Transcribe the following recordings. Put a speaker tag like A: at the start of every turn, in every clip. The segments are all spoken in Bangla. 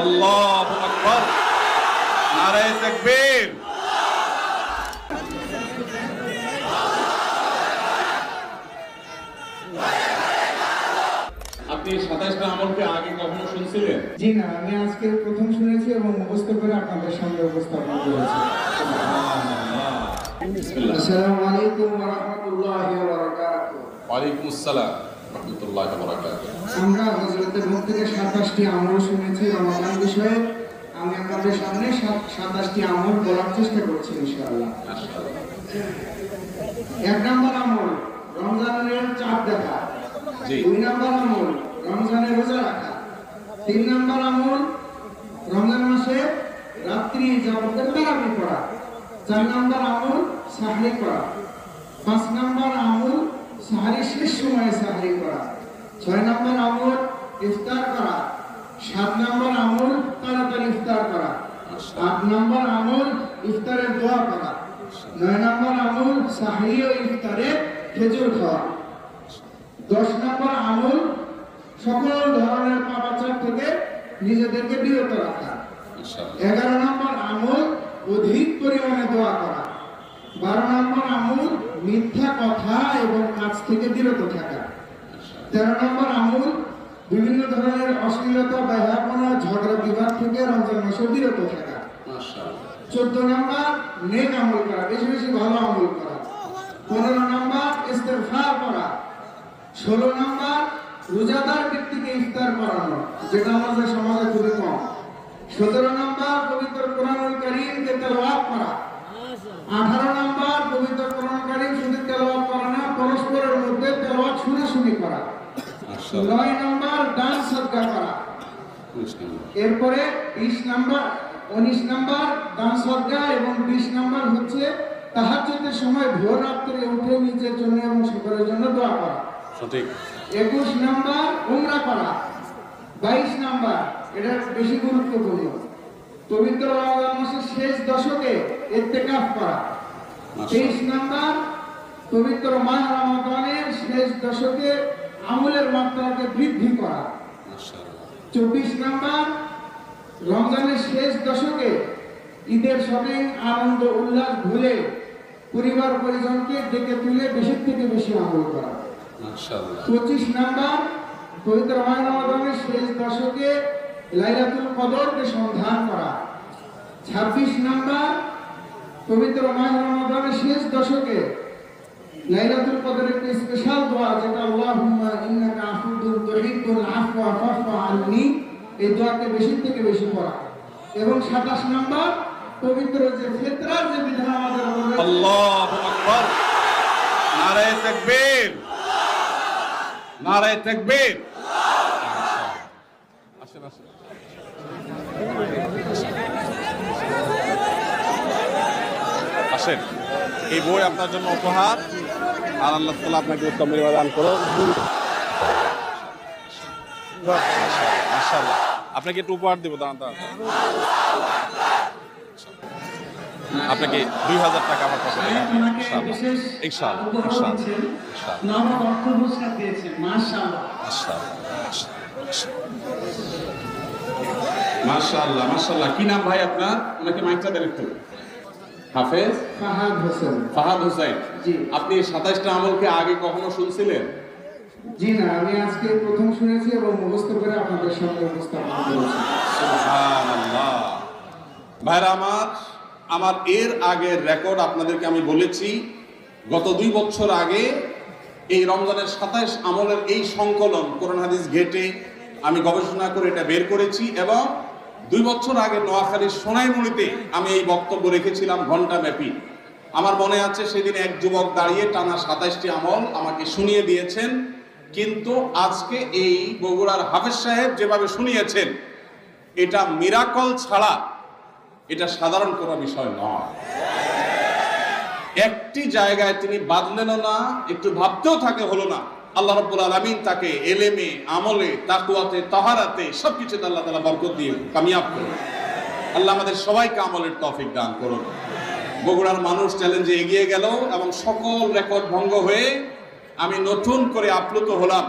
A: আল্লাহু আকবার, নারায়ে তাকবীর। আপনি 27টা আমলকে আগে কখনো শুনছিলেন?
B: জি না, আমি আজকে প্রথম শুনেছি এবং মুখস্থ করে আপনাদের সামনে উপস্থাপন করেছি। আসসালামু আলাইকুম ওয়া রাহমাতুল্লাহি ওয়া বারাকাতুহু।
A: ওয়ালাইকুম আসসালাম ওয়া রাহমাতুল্লাহি ওয়া বারাকাতুহু।
B: আমরা হযরতের মুখ থেকে 27টি আমল শুনেছি রমাদান বিষয়ে। আমি আপনাদের সামনে 27টি আমল বলার চেষ্টা করছি ইনশাআল্লাহ।
A: মাশাআল্লাহ।
B: 1 নম্বর আমল রমজানের চাঁদ দেখা।
A: জি।
B: 2 নম্বর আমল রমজানে রোজা রাখা। 3 নম্বর আমল রমজান মাসে রাত্রি যাপনের তারাবি পড়া। 4 নম্বর আমল সাহরি করা। 5 নম্বর আমল সাহরির শেষ সময়ে সাহরি করা। 6 নম্বর আমল ইফতার করা। 7 নম্বর আমল তাড়াতাড়ি ইফতার করা। 8 নম্বর আমল ইফতারের দোয়া করা। 9 নম্বর আমল সাহরি ও ইফতারে খেজুর খাওয়া। 10 নম্বর আমল সকল ধরনের পাপাচার থেকে নিজেদেরকে বিরত রাখা। 11 নম্বর আমল অধিক পরিমাণে দোয়া করা। 12 নম্বর আমল মিথ্যা কথা এবং কাজ থেকে বিরত থাকা। 13 নম্বর আমল বিভিন্ন ধরনের অশ্লীলতা, বেহায়াপনা, ঝগড়া বিবাদ থেকে রমজান মাসে বিরত থাকা। 14 নম্বর নেক আমল করা, বেশি বেশি ভালো আমল করা। 15 নম্বর ইস্তেগফার করা। 16 নম্বর রোজাদার ব্যক্তিকে ইফতার করানো, যেটা আমাদের সমাজে খুবই কম। 17 নম্বর পবিত্র কোরআনুল কারীমকে তেলাওয়াত করা। 18 নম্বর পবিত্র কোরআন কারীম শুধু তেলাওয়াত করা না, পরস্পরের মধ্যে তেলাওয়াত শুনাশুনি করা। 9 নম্বর দান সদকা করা। এরপরে 20 নম্বর 19 নম্বর দান সদকা এবং 20 নম্বর হচ্ছে তাহাজ্জুদের সময় ভোর রাত্রে উঠে নিজের জন্য এবং সকলের জন্য দোয়া করা।
A: সঠিক।
B: 21 নম্বর উমরা করা। 22 নম্বর, এটা বেশি গুরুত্বপূর্ণ, পবিত্র রমজান মাসের শেষ দশকে ইতিকাফ করা। 23 নম্বর পবিত্র মাহ রমাদানের শেষ দশকে আমলের মাত্রাকে বৃদ্ধি করা। 24 নম্বর রমজানের শেষ দশকে ঈদের শপিং আনন্দ উল্লাস ভুলে পরিবার পরিজনকে ডেকে তুলে বেশি থেকে বেশি আমল করা। 25 নম্বর পবিত্র মাহ রমাদানের শেষ দশকে লাইলাতুল কদরকে সন্ধান করা। 26 নম্বর পবিত্র মাহ রমাদানের শেষ দশকে লাইলাতুল কদরের একটি স্পেশাল দোয়া, যেটা আল্লাহুম্মা ইন্নাকা আফুউন তুহিব্বুল আফওয়া ফাফু আননি, এই দোয়াকে বেশি থেকে বেশি পড়া। এবং 27 নম্বর পবিত্র যে ফিতরার যে বিধান আমাদের রয়েছে।
A: আল্লাহু আকবার, নারায়ে তাকবীর, নারায়ে তাকবীর। আসেন আসেন। আসেন, এই বই আপনার জন্য উপহার, আর আল্লাহ তাআলা আপনাকে উত্তম বিনিময় দান করুন। মাশাআল্লাহ, আপনাকে একটু উপহার দেব, দাঁড়ান দাঁড়ান। আপনাকে 2000 টাকা আমার পক্ষ থেকে। ইনশাআল্লাহ,
B: নগদ অর্থ পুরস্কার দিয়েছেন। মাশাআল্লাহ,
A: মাশাআল্লাহ, মাশাআল্লাহ। কি নাম ভাই আপনার? আপনাকে মাইকটা দেন একটু। হাফেজ
B: ফাহাদ হোসেন।
A: ফাহাদ হোসেন।
B: জি।
A: আপনি 27টা আমলকে আগে কখনো শুনছিলেন?
B: জি না, আমি আজকে প্রথম শুনেছি এবং মুখস্থ করে আপনাদের সামনে উপস্থাপন করেছি।
A: সুবহানাল্লাহ। ভাইরা আমার এর আগের রেকর্ড আপনাদেরকে আমি বলেছি, গত 2 বছর আগে এই রমজানের 27 আমলের এই সংকলন কোরআন হাদিস ঘেটে আমি গবেষণা করে এটা বের করেছি, এবং 2 বছর আগে নোয়াখালীর সোনাইমুড়িতে আমি এই বক্তব্য রেখেছিলাম ঘন্টা ব্যাপী। আমার মনে আছে সেদিন এক যুবক দাঁড়িয়ে টানা 27টি আমল আমাকে শুনিয়ে দিয়েছেন, কিন্তু আজকে এই বগুড়ার হাফেজ সাহেব যেভাবে শুনিয়েছেন, এটা মিরাকল ছাড়া এটা সাধারণ কোনো বিষয় নয়। একটি জায়গায় তিনি বাদলেনও না, একটু ভাবতেও থাকে হলো না। আল্লাহ রাব্বুল আলামিন তাকে এলেমে, আমলে, তাকওয়াতে, তাহারাতে সবকিছুতে আল্লাহ তাআলা বরকত দিয়ে কামিয়াব করুন। আল্লাহ আমাদের সবাইকে আমলের তৌফিক দান করুন। বগুড়ার মানুষ চ্যালেঞ্জে এগিয়ে গেল এবং সকল রেকর্ড ভঙ্গ হয়ে আমি নতুন করে আপ্লুত হলাম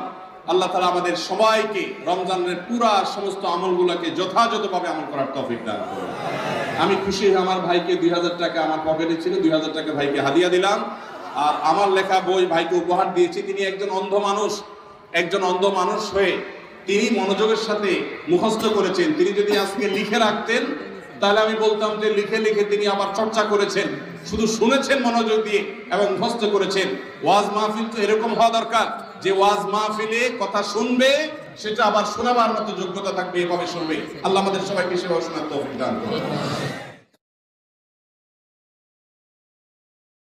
A: আল্লাহ তাআলা আমাদের সবাইকে রমজানের পুরা সমস্ত আমলগুলোকে যথাযথভাবে আমল করার তৌফিক দান করুন। আমি খুশি হয়ে আমার ভাইকে 2000 টাকা আমার পকেটে ছিল, 2000 টাকা ভাইকে হাদিয়া দিলাম। আর আমার লেখা বই ভাইকে উপহার দিয়েছি। তিনি একজন অন্ধ মানুষ হয়ে তিনি মনোযোগের সাথে মুখস্থ করেছেন। তিনি যদি আজকে লিখে রাখতেন তাহলে আমি বলতাম যে লিখে লিখে তিনি আবার চর্চা করেছেন। শুধু শুনেছেন মনোযোগ দিয়ে এবং মুখস্থ করেছেন। ওয়াজ মাহফিল তো এরকম হওয়া দরকার যে ওয়াজ মাহফিলে কথা শুনবে সেটা আবার শোনাবার মতো যোগ্যতা থাকবে, এভাবে শুনবে। আল্লাহ আমাদের সবাইকে সেভাবে শোনার তৌফিক দান করুন।